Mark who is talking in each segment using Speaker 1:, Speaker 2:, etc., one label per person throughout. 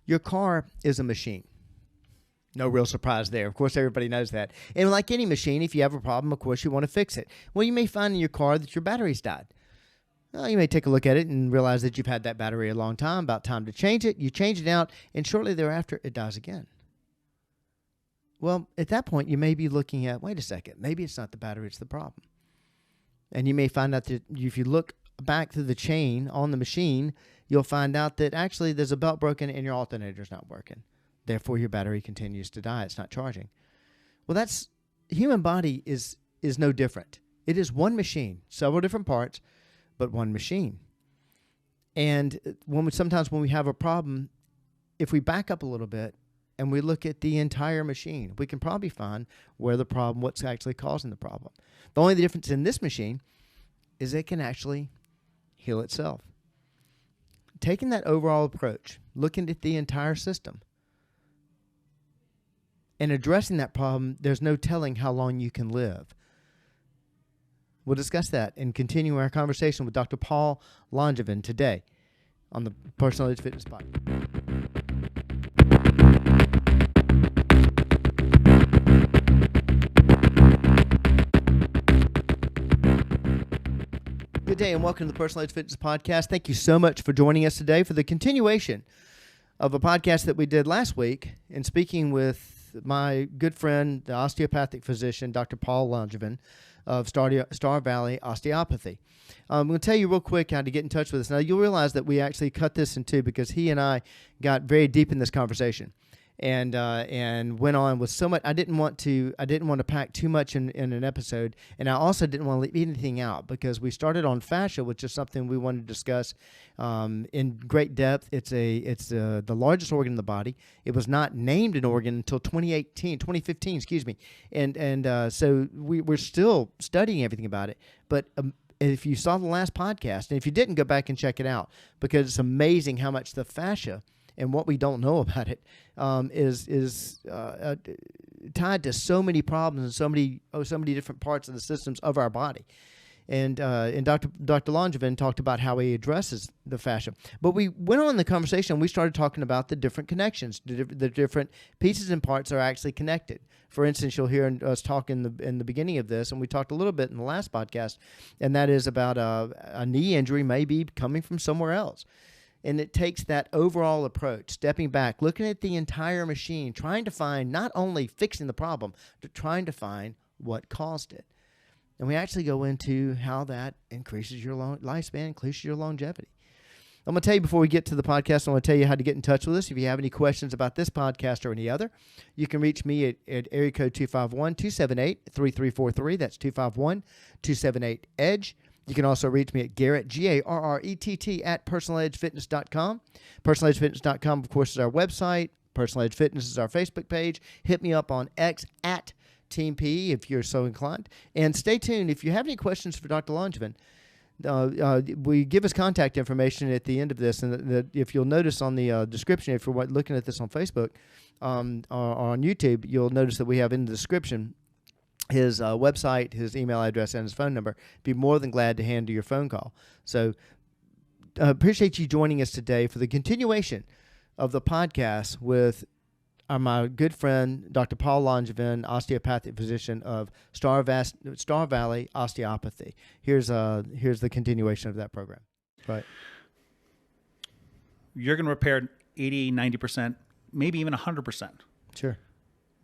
Speaker 1: Your car is a machine. No real surprise there. Of course, everybody knows that. And like any machine, if you have a problem, of course, you want to fix it. Well, you may find in your car that your battery's died. Well, you may take a look at it and realize that you've had that battery a long time, about time to change it. You change it out, and shortly thereafter, it dies again. Well, at that point, you may be looking at, wait a second, maybe it's not the battery, it's the problem. And you may find out that if you look back through the chain on the machine, you'll find out that actually there's a belt broken and your alternator's not working. Therefore, your battery continues to die. It's not charging. Well, that's human body is no different. It is one machine, several different parts, but one machine. And sometimes when we have a problem, if we back up a little bit and we look at the entire machine, we can probably find what's actually causing the problem. The only difference in this machine is it can actually heal itself. Taking that overall approach, looking at the entire system, and addressing that problem, there's no telling how long you can live. We'll discuss that and continue our conversation with Dr. Paul Langevin today on the Personal Edge Fitness Podcast. Good day and welcome to the Personal Edge Fitness Podcast. Thank you so much for joining us today for the continuation of a podcast that we did last week in speaking with my good friend, the osteopathic physician, Dr. Paul Langevin of Star Valley Osteopathy. I'm going to tell you real quick how to get in touch with us. Now, you'll realize that we actually cut this in two because he and I got very deep in this conversation and went on with so much. I didn't want to pack too much in an episode, and I also didn't want to leave anything out because we started on fascia, which is something we wanted to discuss in great depth. It's the largest organ in the body. It was not named an organ until 2015, excuse me, and so we're still studying everything about it. But if you saw the last podcast, and if you didn't, go back and check it out because it's amazing how much the fascia and what we don't know about it is tied to so many problems and so many different parts of the systems of our body. And Dr. Langevin talked about how he addresses the fascia. But we went on in the conversation and we started talking about the different connections. The different pieces and parts are actually connected. For instance, you'll hear us talk in the beginning of this, and we talked a little bit in the last podcast, and that is about a knee injury may be coming from somewhere else. And it takes that overall approach, stepping back, looking at the entire machine, trying to find not only fixing the problem, but trying to find what caused it. And we actually go into how that increases your lifespan, increases your longevity. I'm going to tell you before we get to the podcast, I'm going to tell you how to get in touch with us. If you have any questions about this podcast or any other, you can reach me at area code 251-278-3343. That's 251-278-EDGE. You can also reach me at Garrett, Garrett, at personaledgefitness.com. Personaledgefitness.com, of course, is our website. Personal Edge Fitness is our Facebook page. Hit me up on X at Team P if you're so inclined. And stay tuned. If you have any questions for Dr. Langevin, we give us contact information at the end of this. And if you'll notice on the description, if you're looking at this on Facebook or on YouTube, you'll notice that we have in the description his website, his email address, and his phone number. Be more than glad to handle your phone call. So appreciate you joining us today for the continuation of the podcast with my good friend, Dr. Paul Langevin, osteopathic physician of Star Valley Osteopathy. Here's the continuation of that program. Right.
Speaker 2: You're going to repair 80, 90%, maybe even 100%.
Speaker 1: Sure.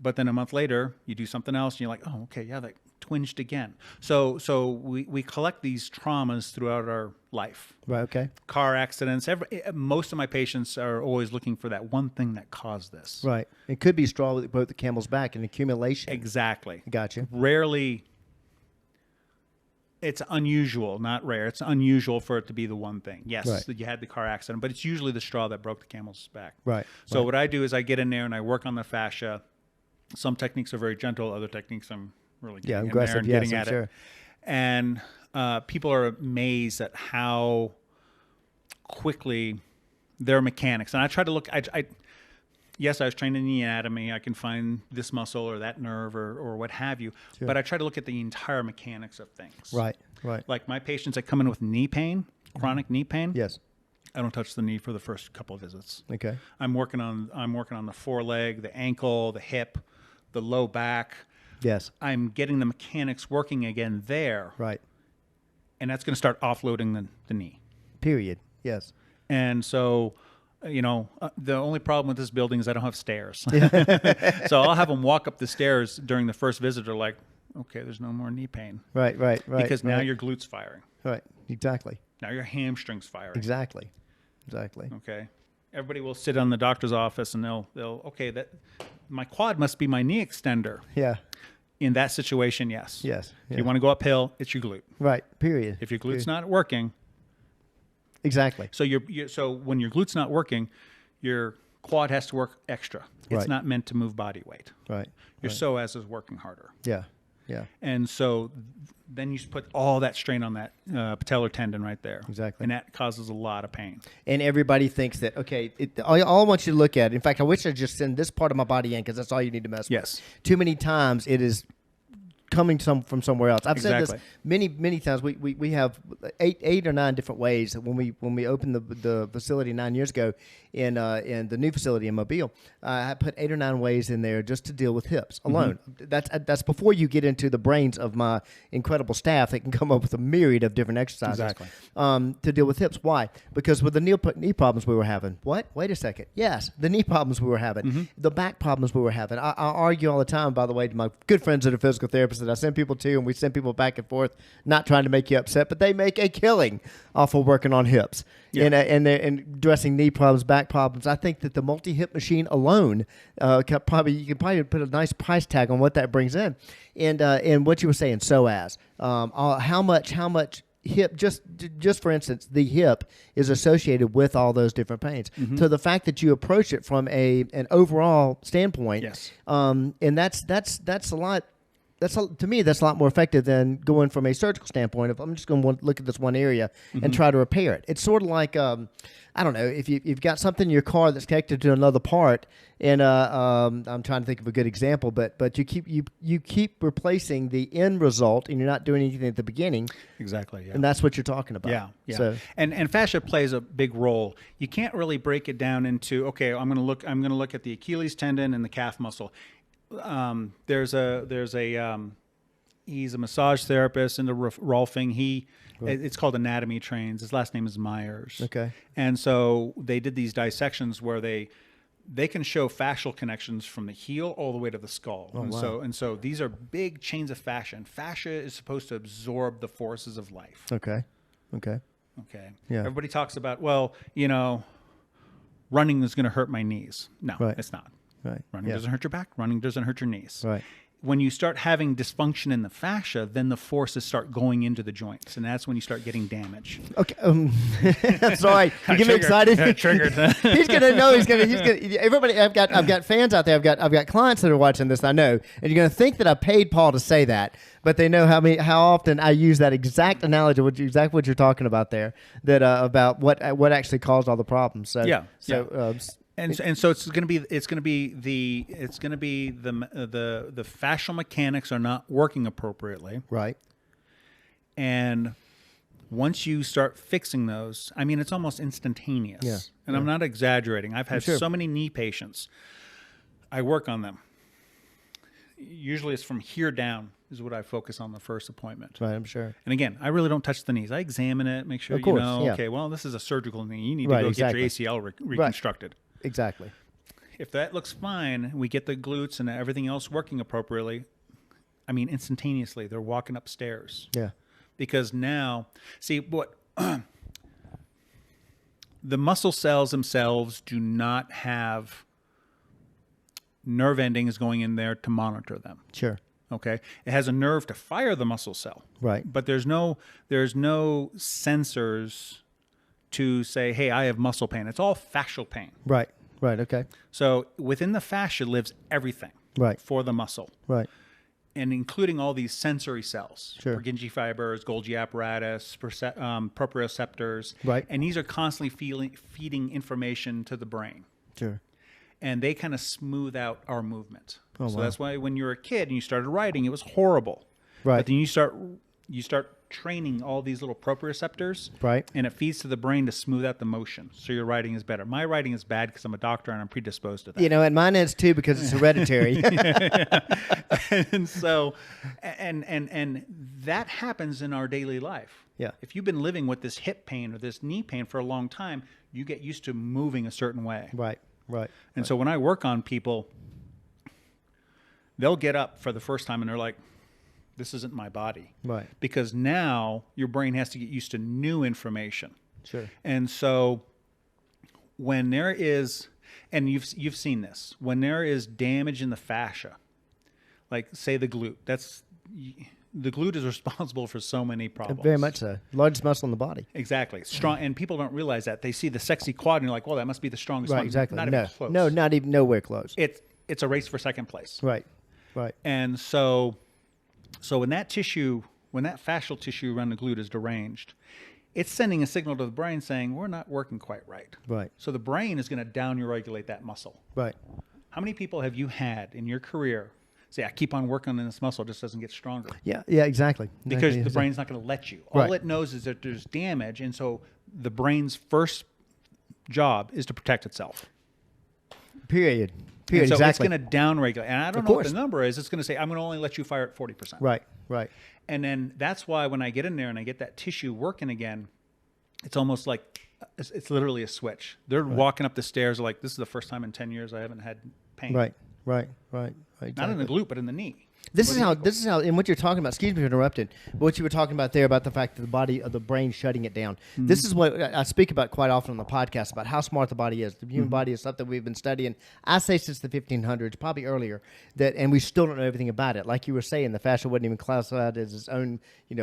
Speaker 2: But then a month later, you do something else, and you're like, oh, okay, yeah, that twinged again. So we collect these traumas throughout our life.
Speaker 1: Right, okay.
Speaker 2: Car accidents. Most of my patients are always looking for that one thing that caused this.
Speaker 1: Right. It could be straw that broke the camel's back, an accumulation.
Speaker 2: Exactly.
Speaker 1: Gotcha.
Speaker 2: Rarely, it's unusual, not rare. It's unusual for it to be the one thing. Yes,
Speaker 1: right.
Speaker 2: You had the car accident, but it's usually the straw that broke the camel's back.
Speaker 1: Right.
Speaker 2: So what I do is I get in there and I work on the fascia. Some techniques are very gentle. Other techniques I'm really getting in there and getting at it. And people are amazed at how quickly their mechanics. And I try to look. Yes, I was trained in the anatomy. I can find this muscle or that nerve or what have you. Sure. But I try to look at the entire mechanics of things.
Speaker 1: Right. Right.
Speaker 2: Like my patients that come in with knee pain, chronic knee pain.
Speaker 1: Yes.
Speaker 2: I don't touch the knee for the first couple of visits.
Speaker 1: Okay.
Speaker 2: I'm working on the foreleg, the ankle, the hip, the low back.
Speaker 1: Yes.
Speaker 2: I'm getting the mechanics working again there.
Speaker 1: Right.
Speaker 2: And that's going to start offloading the knee.
Speaker 1: Period. Yes.
Speaker 2: And so, the only problem with this building is I don't have stairs. So I'll have them walk up the stairs during the first visit. They're like, okay, there's no more knee pain.
Speaker 1: Right.
Speaker 2: Because now your glutes firing.
Speaker 1: Right. Exactly.
Speaker 2: Now your hamstrings firing.
Speaker 1: Exactly.
Speaker 2: Okay. Everybody will sit in the doctor's office and they'll okay, that my quad must be my knee extender.
Speaker 1: Yeah.
Speaker 2: In that situation, yes.
Speaker 1: Yes.
Speaker 2: If you want to go uphill, it's your glute.
Speaker 1: Right. Period.
Speaker 2: If your glute's not working.
Speaker 1: Exactly.
Speaker 2: So so when your glute's not working, your quad has to work extra. It's not meant to move body weight.
Speaker 1: Right.
Speaker 2: Your psoas is working harder.
Speaker 1: Yeah. Yeah.
Speaker 2: And so then you put all that strain on that patellar tendon right there.
Speaker 1: Exactly.
Speaker 2: And that causes a lot of pain.
Speaker 1: And everybody thinks that, okay, all I want you to look at, in fact, I wish I'd just send this part of my body in because that's all you need to mess with.
Speaker 2: Yes.
Speaker 1: Too many times it is coming from somewhere else. I've said this many times. We have eight or nine different ways when we opened the facility 9 years ago in the new facility in Mobile. I put 8 or 9 ways in there just to deal with hips alone. Mm-hmm. That's before you get into the brains of my incredible staff that can come up with a myriad of different exercises to deal with hips. Why? Because with the knee problems we were having. What? Wait a second. Yes, the knee problems we were having, the back problems we were having. I argue all the time, by the way, to my good friends that are physical therapists that I send people to, and we send people back and forth, not trying to make you upset, but they make a killing off of working on hips and addressing knee problems, back problems. I think that the multi-hip machine alone, you can probably put a nice price tag on what that brings in. And what you were saying, psoas, how much hip, just for instance, the hip is associated with all those different pains. Mm-hmm. So the fact that you approach it from an overall standpoint, and that's a lot. To me, that's a lot more effective than going from a surgical standpoint. If I'm just going to look at this one area and try to repair it, it's sort of like I don't know, if you've got something in your car that's connected to another part, and I'm trying to think of a good example, but you keep replacing the end result, and you're not doing anything at the beginning.
Speaker 2: Exactly. Yeah.
Speaker 1: And that's what you're talking about.
Speaker 2: Yeah.
Speaker 1: So,
Speaker 2: and fascia plays a big role. You can't really break it down into, okay, I'm going to look at the Achilles tendon and the calf muscle. He's a massage therapist into Rolfing. It's called Anatomy Trains. His last name is Myers.
Speaker 1: Okay.
Speaker 2: And so they did these dissections where they can show fascial connections from the heel all the way to the skull.
Speaker 1: Oh,
Speaker 2: and so these are big chains of fascia, and fascia is supposed to absorb the forces of life.
Speaker 1: Okay.
Speaker 2: Yeah. Everybody talks about, running is going to hurt my knees. No, it's not.
Speaker 1: Right.
Speaker 2: Running doesn't hurt your back. Running doesn't hurt your knees.
Speaker 1: Right.
Speaker 2: When you start having dysfunction in the fascia, then the forces start going into the joints, and that's when you start getting damage.
Speaker 1: Okay. Sorry, you get me excited.
Speaker 2: Triggered.
Speaker 1: He's gonna know. He's gonna. Everybody, I've got fans out there. I've got clients that are watching this. I know, and you're gonna think that I paid Paul to say that, but they know how often I use that exact analogy, exactly what you're talking about there. That about what actually caused all the problems. So
Speaker 2: And so it's going to be the fascial mechanics are not working appropriately.
Speaker 1: Right.
Speaker 2: And once you start fixing those, I mean, it's almost instantaneous.
Speaker 1: Yeah.
Speaker 2: And I'm not exaggerating. I've had so many knee patients. I work on them. Usually it's from here down is what I focus on the first appointment.
Speaker 1: Right, I'm sure.
Speaker 2: And again, I really don't touch the knees. I examine it, make sure okay, well, this is a surgical knee. You need to go get your ACL reconstructed.
Speaker 1: Right. Exactly.
Speaker 2: If that looks fine, we get the glutes and everything else working appropriately, I mean, instantaneously, they're walking upstairs.
Speaker 1: Yeah.
Speaker 2: Because now, see, what the muscle cells themselves do not have nerve endings going in there to monitor them.
Speaker 1: Sure.
Speaker 2: Okay. It has a nerve to fire the muscle cell.
Speaker 1: Right.
Speaker 2: But there's no sensors to say, hey, I have muscle pain. It's all fascial pain.
Speaker 1: Right. Okay.
Speaker 2: So within the fascia lives everything for the muscle.
Speaker 1: Right.
Speaker 2: And including all these sensory cells.
Speaker 1: Sure.
Speaker 2: Purkinje fibers, Golgi apparatus, proprioceptors.
Speaker 1: Right.
Speaker 2: And these are constantly feeding information to the brain.
Speaker 1: Sure.
Speaker 2: And they kind of smooth out our movement. So
Speaker 1: wow.
Speaker 2: that's why when you were a kid and you started writing, it was horrible.
Speaker 1: Right.
Speaker 2: But then you start training all these little proprioceptors.
Speaker 1: Right.
Speaker 2: And it feeds to the brain to smooth out the motion. So your writing is better. My writing is bad because I'm a doctor and I'm predisposed to that.
Speaker 1: And mine is too because it's hereditary.
Speaker 2: And so, and that happens in our daily life.
Speaker 1: Yeah.
Speaker 2: If you've been living with this hip pain or this knee pain for a long time, you get used to moving a certain way.
Speaker 1: Right.
Speaker 2: And so when I work on people, they'll get up for the first time and they're like, this isn't my body.
Speaker 1: Right.
Speaker 2: Because now your brain has to get used to new information.
Speaker 1: Sure.
Speaker 2: And so when there is, and you've seen this, when there is damage in the fascia, like say the glute, the glute is responsible for so many problems.
Speaker 1: Very much so. Largest muscle in the body.
Speaker 2: Exactly. Strong, and people don't realize that. They see the sexy quad and you're like, well, that must be the strongest one.
Speaker 1: Right, exactly.
Speaker 2: Not even close.
Speaker 1: No, not even nowhere close.
Speaker 2: It's a race for second place.
Speaker 1: Right.
Speaker 2: And so when that fascial tissue around the glute is deranged, it's sending a signal to the brain saying, we're not working quite right.
Speaker 1: Right.
Speaker 2: So the brain is going to down-regulate that muscle.
Speaker 1: Right.
Speaker 2: How many people have you had in your career say, I keep on working on this muscle, it just doesn't get stronger?
Speaker 1: Yeah, exactly.
Speaker 2: Because the brain's not going to let you. All it knows is that there's damage, and so the brain's first job is to protect itself.
Speaker 1: Period.
Speaker 2: And so
Speaker 1: exactly.
Speaker 2: it's going to down-regulate. And I don't know what the number is. It's going to say, I'm going to only let you fire at 40%.
Speaker 1: Right.
Speaker 2: And then that's why when I get in there and I get that tissue working again, it's almost like it's literally a switch. They're walking up the stairs like, this is the first time in 10 years I haven't had pain.
Speaker 1: Right.
Speaker 2: Exactly. Not in the glute, but in the knee.
Speaker 1: This is how, and what you're talking about, excuse me for interrupting, but what you were talking about there about the fact that the body of the brain shutting it down. Mm-hmm. This is what I speak about quite often on the podcast about how smart the body is. The human body is something we've been studying, I say since the 1500s, probably earlier, and we still don't know everything about it. Like you were saying, the fascia wasn't even classified as its own, the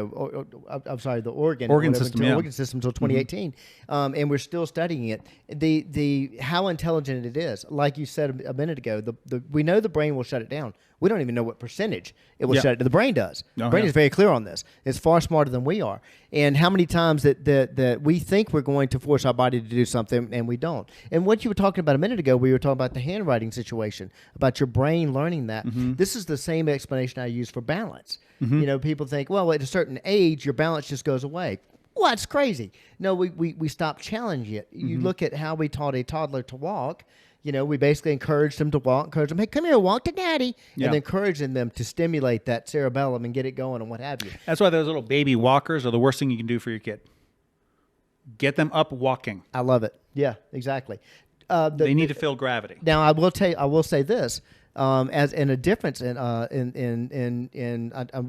Speaker 1: organ system until 2018. And we're still studying it. The how intelligent it is. Like you said a minute ago, we know the brain will shut it down. We don't even know what percentage it will shut it. The brain does. The brain is very clear on this. It's far smarter than we are. And how many times that we think we're going to force our body to do something and we don't. And what you were talking about a minute ago, we were talking about the handwriting situation, about your brain learning that. Mm-hmm. This is the same explanation I use for balance. Mm-hmm. People think, well, at a certain age, your balance just goes away. Well, that's crazy. No, we stop challenging it. You look at how we taught a toddler to walk. We basically encouraged them to walk, encouraged them, hey, come here, walk to daddy, and then encouraging them to stimulate that cerebellum and get it going and what have you.
Speaker 2: That's why those little baby walkers are the worst thing you can do for your kid. Get them up walking.
Speaker 1: I love it. Yeah, exactly.
Speaker 2: They need to feel gravity.
Speaker 1: Now, I will say this. As in a difference in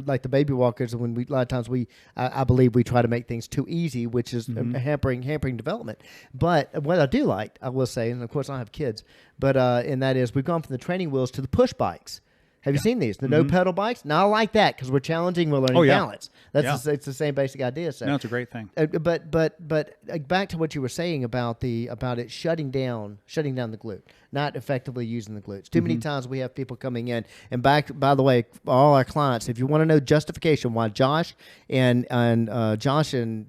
Speaker 1: like the baby walkers, when a lot of times I believe we try to make things too easy, which is hampering development. But what I do like, I will say, and of course I don't have kids, but and that is we've gone from the training wheels to the push bikes. Have you seen these? The no pedal bikes? Now I like that because we're challenging, we're learning balance. It's the same basic idea. So
Speaker 2: no, it's a great thing.
Speaker 1: But back to what you were saying about it shutting down the glute, not effectively using the glutes. Too many times we have people coming in, and by the way, all our clients, if you want to know justification why Josh and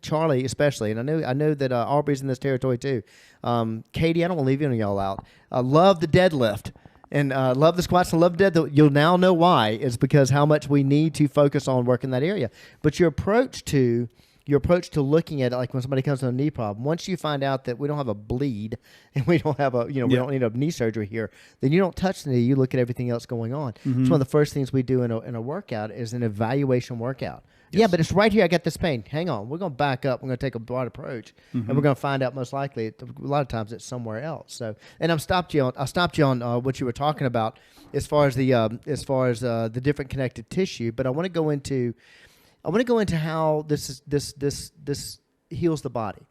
Speaker 1: Charlie especially, and I know that Aubrey's in this territory too. Katie, I don't want to leave any of y'all out. Love the deadlift. And love the squats and love the dead. You'll now know why. It's because how much we need to focus on working that area. But your approach to looking at it, like when somebody comes with a knee problem, once you find out that we don't have a bleed and we don't have we don't need a knee surgery here, then you don't touch the knee. You look at everything else going on. It's one of the first things we do in a workout is an evaluation workout. Yes. Yeah, but it's right here. I got this pain. Hang on. We're going to back up. We're going to take a broad approach, and we're going to find out most likely. A lot of times it's somewhere else. So, and I stopped you on what you were talking about as far as the different connective tissue. But I want to go into how this heals the body.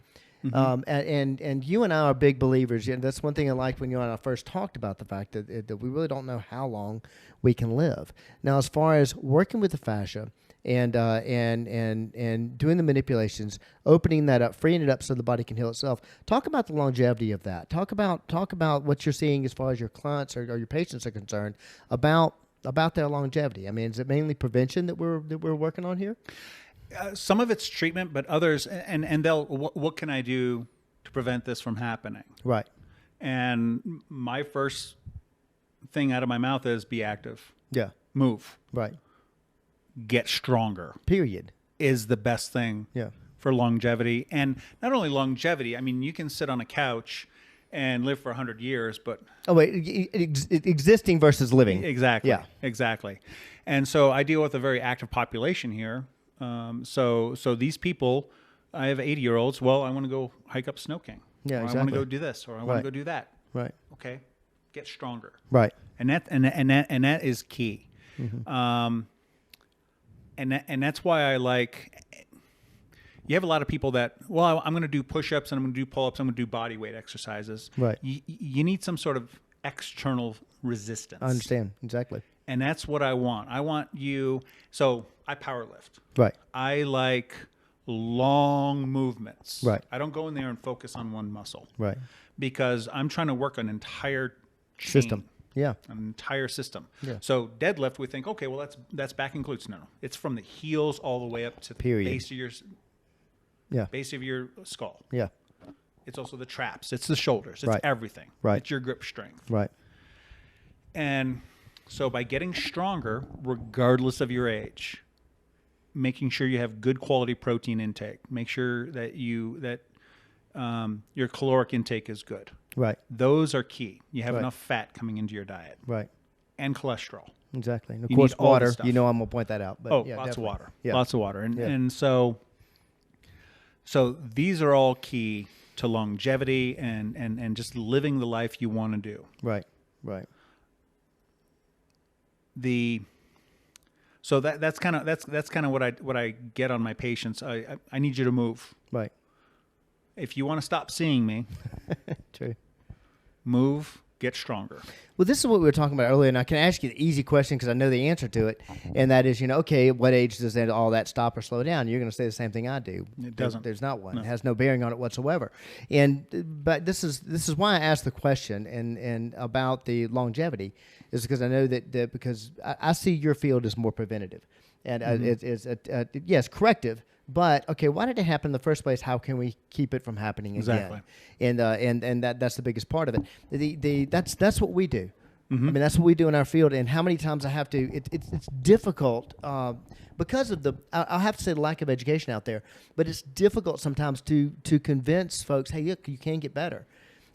Speaker 1: And you and I are big believers. And that's one thing I liked when you and I first talked about the fact that we really don't know how long we can live. Now, as far as working with the fascia. And doing the manipulations, opening that up, freeing it up so the body can heal itself. Talk about the longevity of that. Talk about what you're seeing as far as your clients or your patients are concerned about their longevity. I mean, is it mainly prevention that we're working on here?
Speaker 2: Some of it's treatment, but others, and they'll. What can I do to prevent this from happening? Right. And my first thing out of my mouth is be active. Yeah. Move. Right. Get stronger.
Speaker 1: Period.
Speaker 2: is the best thing for longevity. And not only longevity, I mean, you can sit on a couch and live for 100 years, but...
Speaker 1: Oh, wait, existing versus living.
Speaker 2: Exactly. Yeah. Exactly. And so I deal with a very active population here. So these people, I have 80-year-olds, well, I want to go hike up Snow King. Yeah, or exactly. I want to go do this, or I want to go do that.
Speaker 1: Right.
Speaker 2: Okay. Get stronger.
Speaker 1: Right.
Speaker 2: And that is key. Mm-hmm. And that's why I like... You have a lot of people that, well, I'm going to do push-ups and I'm going to do pull-ups. I'm going to do body weight exercises.
Speaker 1: Right.
Speaker 2: You need some sort of external resistance.
Speaker 1: I understand. Exactly.
Speaker 2: And that's what I want. I want you. So I power lift.
Speaker 1: Right.
Speaker 2: I like long movements.
Speaker 1: Right.
Speaker 2: I don't go in there and focus on one muscle.
Speaker 1: Right.
Speaker 2: Because I'm trying to work an entire
Speaker 1: system. Yeah.
Speaker 2: An entire system.
Speaker 1: Yeah.
Speaker 2: So deadlift, we think, okay, well, that's back and glutes. No. It's from the heels all the way up to the base of your... base of your skull.
Speaker 1: Yeah.
Speaker 2: It's also the traps. It's the shoulders. It's everything.
Speaker 1: Right.
Speaker 2: It's your grip strength.
Speaker 1: Right.
Speaker 2: And so by getting stronger, regardless of your age, making sure you have good quality protein intake, make sure that your caloric intake is good.
Speaker 1: Right.
Speaker 2: Those are key. You have enough fat coming into your diet.
Speaker 1: Right.
Speaker 2: And cholesterol.
Speaker 1: Exactly. And of course, water. You know I'm going to point that out. But
Speaker 2: lots
Speaker 1: definitely.
Speaker 2: of water.
Speaker 1: Yeah.
Speaker 2: Lots of water. And so these are all key to longevity and just living the life you want to do.
Speaker 1: Right, right.
Speaker 2: So that's kind of what I get on my patients. I need you to move.
Speaker 1: Right.
Speaker 2: If you want to stop seeing me,
Speaker 1: true.
Speaker 2: Move. Get stronger.
Speaker 1: Well, this is what we were talking about earlier, and I can ask you the easy question because I know the answer to it, and that is, okay, at what age does all that stop or slow down? You're going to say the same thing I do.
Speaker 2: It doesn't.
Speaker 1: There's not one.
Speaker 2: No.
Speaker 1: It has no bearing on it whatsoever. But this is why I asked the question and about the longevity is because I know that because I see your field as more preventative, and yes, corrective. But okay, why did it happen in the first place? How can we keep it from happening again?
Speaker 2: Exactly.
Speaker 1: And that's the biggest part of it. That's what we do. Mm-hmm. I mean, that's what we do in our field. And how many times I have to? It's difficult because of I'll have to say the lack of education out there. But it's difficult sometimes to convince folks, hey, look, you can get better.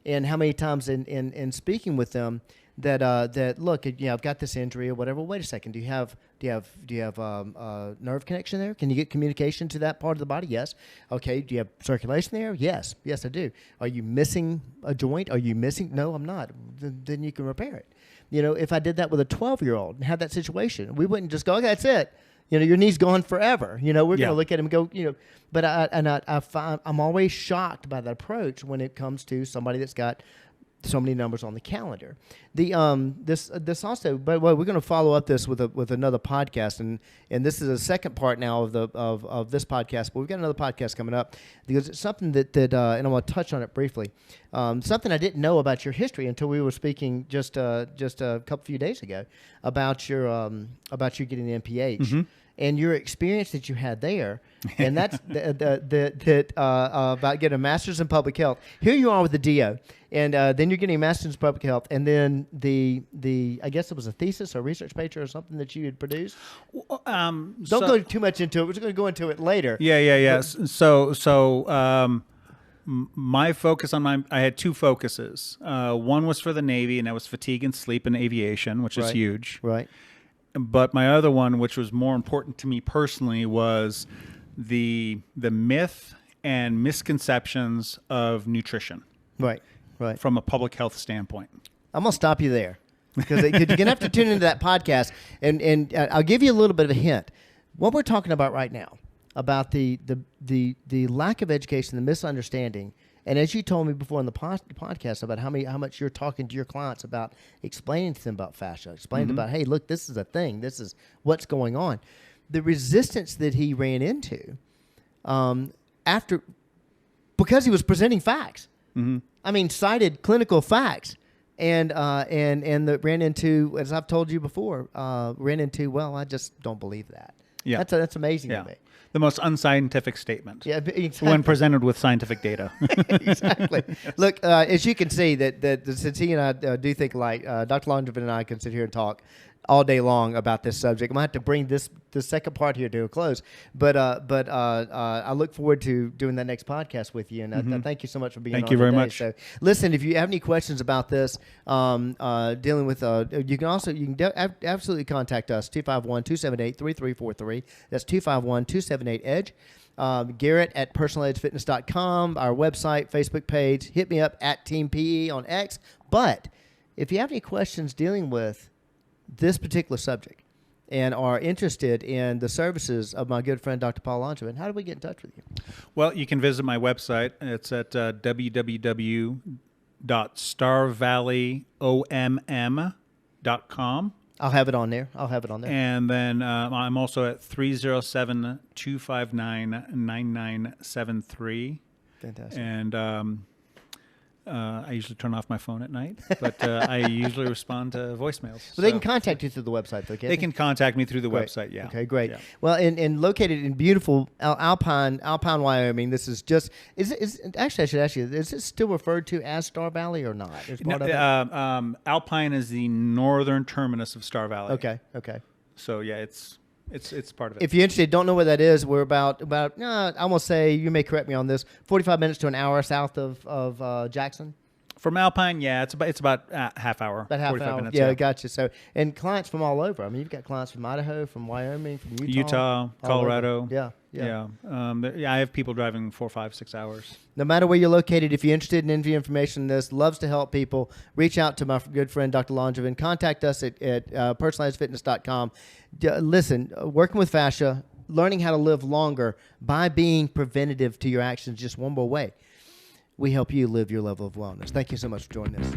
Speaker 1: And how many times in speaking with them that look, I've got this injury or whatever. Wait a second. Do you have nerve connection there? Can you get communication to that part of the body? Yes. Okay. Do you have circulation there? Yes. Yes, I do. Are you missing a joint? Are you missing? No, I'm not. Then you can repair it. If I did that with a 12-year-old and had that situation, we wouldn't just go, okay, that's it. Your knee's gone forever. We're going to look at him and go, But I find I'm always shocked by that approach when it comes to somebody that's got so many numbers on the calendar. This also, but we're going to follow up this with another podcast, and this is a second part now of this podcast. But we've got another podcast coming up because it's something that and I want to touch on it briefly. Something I didn't know about your history until we were speaking just a few days ago about your getting the MPH. Mm-hmm. And your experience that you had there, and that's about getting a master's in public health. Here you are with the DO, and then you're getting a master's in public health, and then the I guess it was a thesis or research paper or something that you had produced. Don't go too much into it. We're just going to go into it later.
Speaker 2: Yeah. So my focus I had two focuses. One was for the Navy, and that was fatigue and sleep in aviation, which is huge.
Speaker 1: Right.
Speaker 2: But my other one, which was more important to me personally, was the myth and misconceptions of nutrition.
Speaker 1: Right.
Speaker 2: From a public health standpoint.
Speaker 1: I'm going to stop you there because you're going to have to tune into that podcast, and I'll give you a little bit of a hint. What we're talking about right now, about the lack of education, the misunderstanding, and as you told me before in the podcast about how much you're talking to your clients about explaining to them about fascia, explaining about, hey, look, this is a thing. This is what's going on. The resistance that he ran into because he was presenting facts. Mm-hmm. I mean, cited clinical facts. And ran into, as I've told you before, well, I just don't believe that. Yeah. That's amazing to me.
Speaker 2: The most unscientific statement.
Speaker 1: Yeah, exactly.
Speaker 2: When presented with scientific data.
Speaker 1: Exactly. Look, as you can see, that since he and I do think alike, Dr. Langevin and I can sit here and talk all day long about this subject. I'm gonna have to bring the second part here to a close, but I look forward to doing that next podcast with you. And thank you so much for being on.
Speaker 2: Thank you very much.
Speaker 1: So, listen, if you have any questions about this, dealing with, you can absolutely contact us 251-278-3343. That's 251-278-EDGE. Garrett at personaledgefitness.com, our website, Facebook page. Hit me up at Team PE on X. But if you have any questions dealing with this particular subject and are interested in the services of my good friend Dr. Paul Langevin, how do we get in touch with you?
Speaker 2: Well, you can visit my website. It's at www.starvalleywomm.com.
Speaker 1: I'll have it on there.
Speaker 2: And then I'm also at 307-259-9973.
Speaker 1: Fantastic.
Speaker 2: And I usually turn off my phone at night, but I usually respond to voicemails.
Speaker 1: Well, they can contact you through the website, though, can't they?
Speaker 2: They can contact me through the website, yeah.
Speaker 1: Okay, great.
Speaker 2: Yeah.
Speaker 1: Well, and located in beautiful Alpine, Wyoming. This is just actually, I should ask you: is it still referred to as Star Valley or not?
Speaker 2: Alpine is the northern terminus of Star Valley.
Speaker 1: Okay.
Speaker 2: So yeah, it's part of it.
Speaker 1: If you're interested, don't know where that is, we're about I'm gonna say, you may correct me on this, 45 minutes to an hour south of Jackson.
Speaker 2: From Alpine, yeah, it's about half hour.
Speaker 1: About half
Speaker 2: 45
Speaker 1: hour.
Speaker 2: minutes.
Speaker 1: Yeah, gotcha. So, and clients from all over. I mean, you've got clients from Idaho, from Wyoming, from Utah,
Speaker 2: Colorado.
Speaker 1: Yeah.
Speaker 2: I have people driving 4, 5, 6 hours.
Speaker 1: No matter where you're located, if you're interested in any information on this, loves to help people, reach out to my good friend Dr. Langevin. Contact us at personaledgefitness.com. Listen, working with fascia, learning how to live longer by being preventative to your actions, just one more way. We help you live your level of wellness. Thank you so much for joining us.